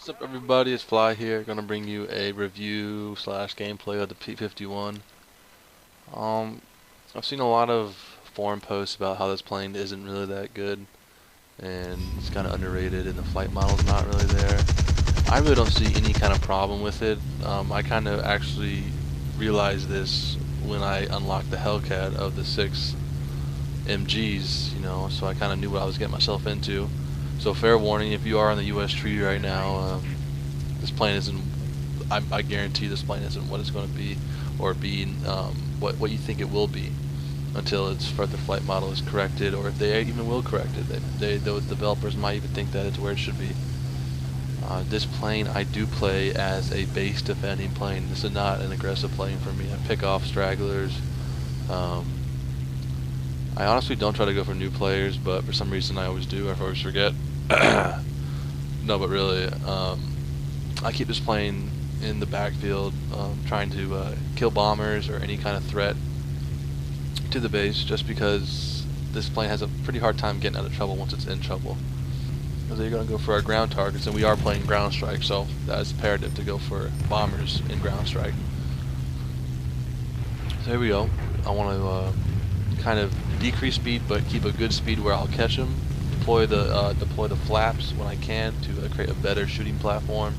What's up, everybody? It's Fly here. Gonna bring you a review slash gameplay of the P-51. I've seen a lot of forum posts about how this plane isn't really that good and it's kind of underrated and the flight model's not really there. I really don't see any kind of problem with it. I kind of actually realized this when I unlocked the Hellcat of the 6 MGs, so I kind of knew what I was getting myself into. So fair warning, if you are on the U.S. right now, this plane isn't, I guarantee this plane isn't what it's going to be, or being what you think it will be, until its further flight model is corrected, or if they even will correct it. Those developers might even think that it's where it should be. This plane I do play as a base defending plane. This is not an aggressive plane for me. I pick off stragglers. I honestly don't try to go for new players, but for some reason I always do. I always forget. No, but really, I keep this plane in the backfield, trying to kill bombers or any kind of threat to the base, just because this plane has a pretty hard time getting out of trouble once it's in trouble. So you're going to go for our ground targets, and we are playing ground strike, so that is imperative to go for bombers in ground strike. So here we go. I want to kind of decrease speed, but keep a good speed where I'll catch them. Deploy the flaps when I can to create a better shooting platform.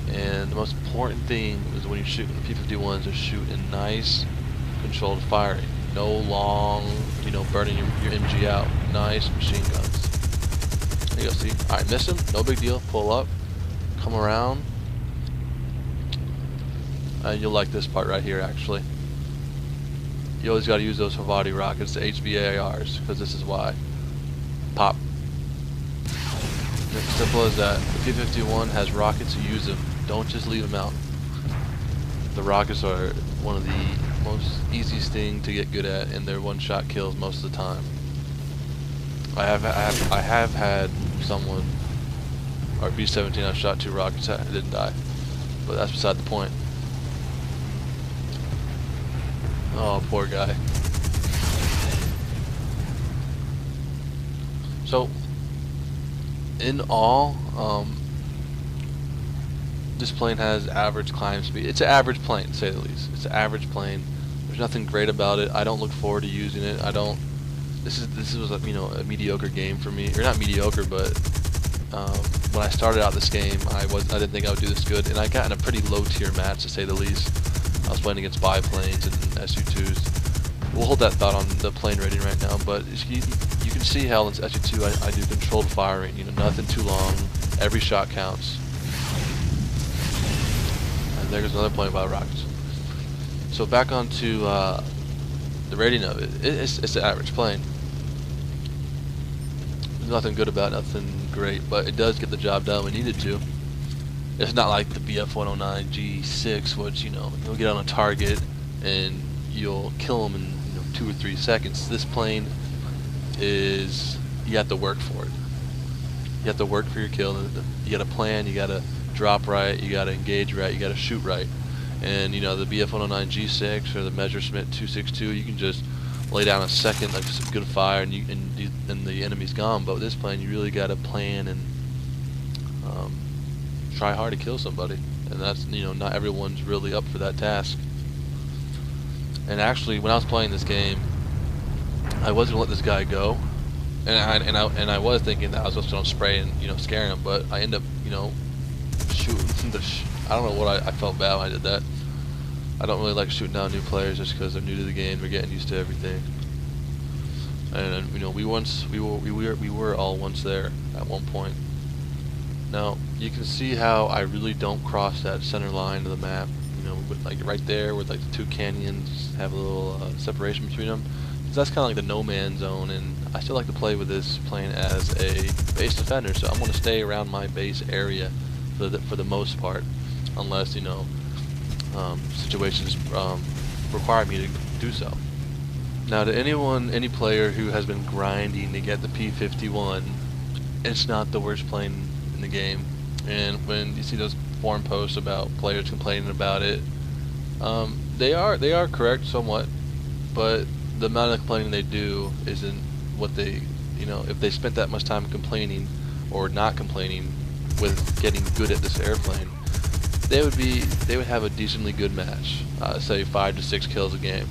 And the most important thing is when you're shooting the P-51s, is shoot in nice, controlled firing. No long, burning your MG out. Nice machine guns. There you go. See, all right, miss him. No big deal. Pull up, come around. You'll like this part right here, actually. You always got to use those Havati rockets, the HVARs, because this is why. Pop. It's simple as that. The P-51 has rockets, you use them. Don't just leave them out. The rockets are one of the most easiest thing to get good at, and they're one-shot kills most of the time. I have had someone, or B-17, I shot 2 rockets at, it didn't die. But that's beside the point. Oh, poor guy. So, in all, this plane has average climb speed. It's an average plane, to say the least. It's an average plane. There's nothing great about it. I don't look forward to using it. This was a mediocre game for me, or not mediocre, but when I started out this game, I didn't think I would do this good, and I got in a pretty low tier match, to say the least. I was playing against biplanes and Su-2s. We'll hold that thought on the plane rating right now, but you can see how in Su-2 I do controlled firing. Nothing too long. Every shot counts. And there goes another plane by rockets. So back onto the rating of it. It's an average plane. There's nothing good about it, nothing great, but it does get the job done when needed to. It's not like the BF-109 G6, which you'll get on a target and you'll kill them in 2 or 3 seconds. This plane is, you have to work for it. You have to work for your kill. You got to plan. You got to drop right. You got to engage right. You got to shoot right. And the BF-109 G6 or the Messerschmitt 262, you can just lay down a second, like some good fire, and the enemy's gone. But with this plane, you really got to plan and try hard to kill somebody, and that's not everyone's really up for that task. And actually, when I was playing this game, I wasn't gonna let this guy go, and I was thinking that I was just gonna spray and scare him, but I end up shooting I don't know what I felt bad when I did that. I don't really like shooting down new players just because they're new to the game, they're getting used to everything. And we were all once there at one point. Now, you can see how I really don't cross that center line of the map, with like right there where like the 2 canyons have a little separation between them. So that's kind of like the no man's zone, and I still like to play with this plane as a base defender, so I'm going to stay around my base area for the most part, unless, situations require me to do so. Now, to any player who has been grinding to get the P-51, it's not the worst plane in the game. And when you see those forum posts about players complaining about it, they are correct somewhat, but the amount of complaining they do isn't what they, if they spent that much time complaining or not complaining, with getting good at this airplane, they would have a decently good match, say 5 to 6 kills a game.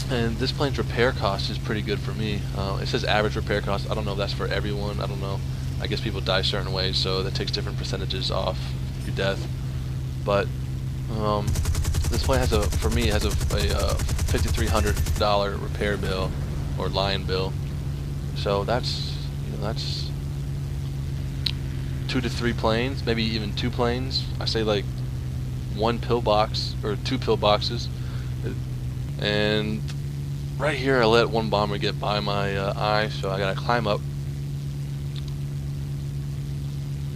And this plane's repair cost is pretty good for me. It says average repair cost. I don't know if that's for everyone. I don't know. I guess people die certain ways, so that takes different percentages off your death. But this plane has for me, has a $5,300 repair bill or line bill. So that's 2 to 3 planes, maybe even 2 planes. I say like 1 pill box or 2 pill boxes. And right here I let one bomber get by my eye, so I gotta climb up.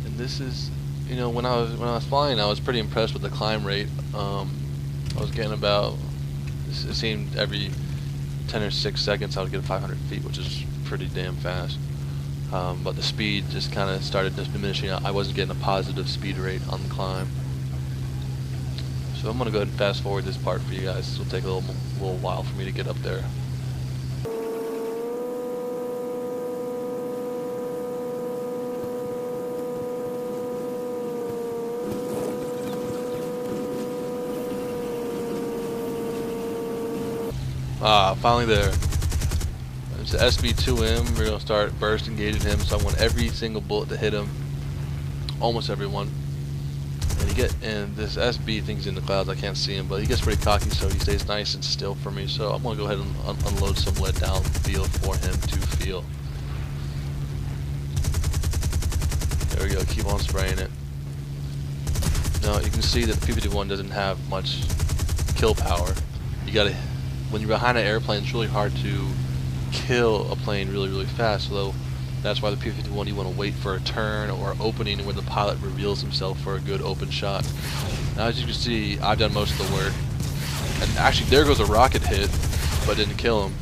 And this is, you know, when I was flying, I was pretty impressed with the climb rate. I was getting about, it seemed every 10 or 6 seconds I would get 500 feet, which is pretty damn fast. But the speed just kind of started diminishing. I wasn't getting a positive speed rate on the climb. So I'm gonna go ahead and fast forward this part for you guys. This will take a little while for me to get up there. Finally there. It's the SB2M. We're gonna start burst engaging him. So I want every single bullet to hit him, almost everyone. And this SB thing's in the clouds. I can't see him, but he gets pretty cocky, so he stays nice and still for me. So I'm gonna go ahead and unload some lead down the field for him to feel. There we go. Keep on spraying it. Now you can see that the P-51 doesn't have much kill power. You gotta, when you're behind an airplane, it's really hard to kill a plane really fast. So that's why the P-51, you want to wait for a turn or opening where the pilot reveals himself for a good open shot. Now as you can see, I've done most of the work. And actually there goes a rocket hit, but didn't kill him.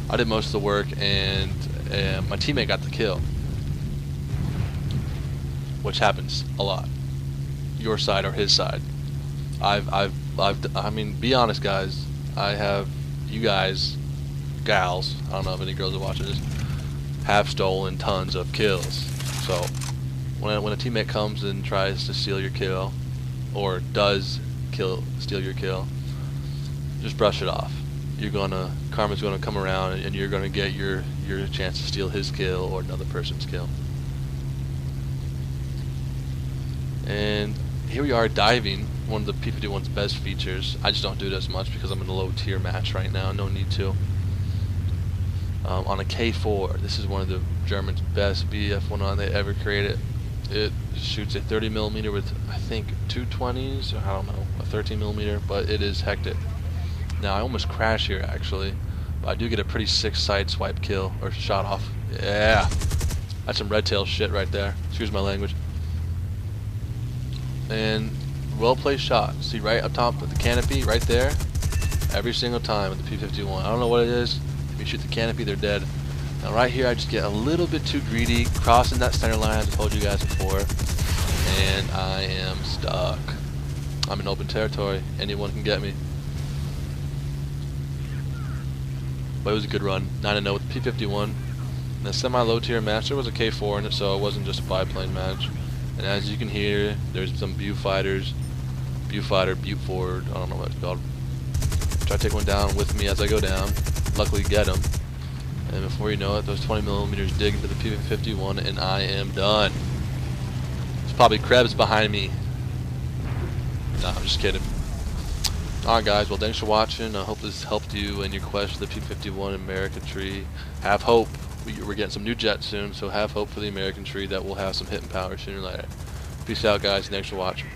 I did most of the work, and my teammate got the kill. Which happens a lot. Your side or his side. I mean, be honest guys, I have, you guys, gals, I don't know if any girls are watching this, have stolen tons of kills. So when a teammate comes and tries to steal your kill, or does steal your kill, just brush it off. Karma's gonna come around, and you're gonna get your chance to steal his kill or another person's kill. And here we are diving, one of the P-51's best features. I just don't do it as much because I'm in a low tier match right now, no need to. On a K4, this is one of the Germans' best BF-1 they ever created. It shoots a 30mm with, I think, 220s, or I don't know, a 13mm, but it is hectic. Now I almost crash here actually, but I do get a pretty sick side swipe kill, or shot off. Yeah, that's some red tail shit right there. Excuse my language. And well placed shot. See right up top with the canopy right there. Every single time with the P-51. I don't know what it is. If you shoot the canopy, they're dead. Now right here, I just get a little bit too greedy, crossing that center line, as I told you guys before, and I am stuck. I'm in open territory. Anyone can get me. But it was a good run. 9-0 with the P-51. In a semi-low tier match, there was a K4 in it, so it wasn't just a biplane match. And as you can hear, there's some Butte fighters, Butte forward, I don't know what it's called. Try to take one down with me as I go down. Luckily get him. And before you know it, those 20mm dig into the P-51, and I am done. There's probably Krebs behind me. Nah, I'm just kidding. Alright guys, well thanks for watching. I hope this helped you in your quest for the P-51 Mk.III. Have hope. We're getting some new jets soon, so have hope for the Mk.III that will have some hitting power sooner or later. Peace out guys, thanks for watching.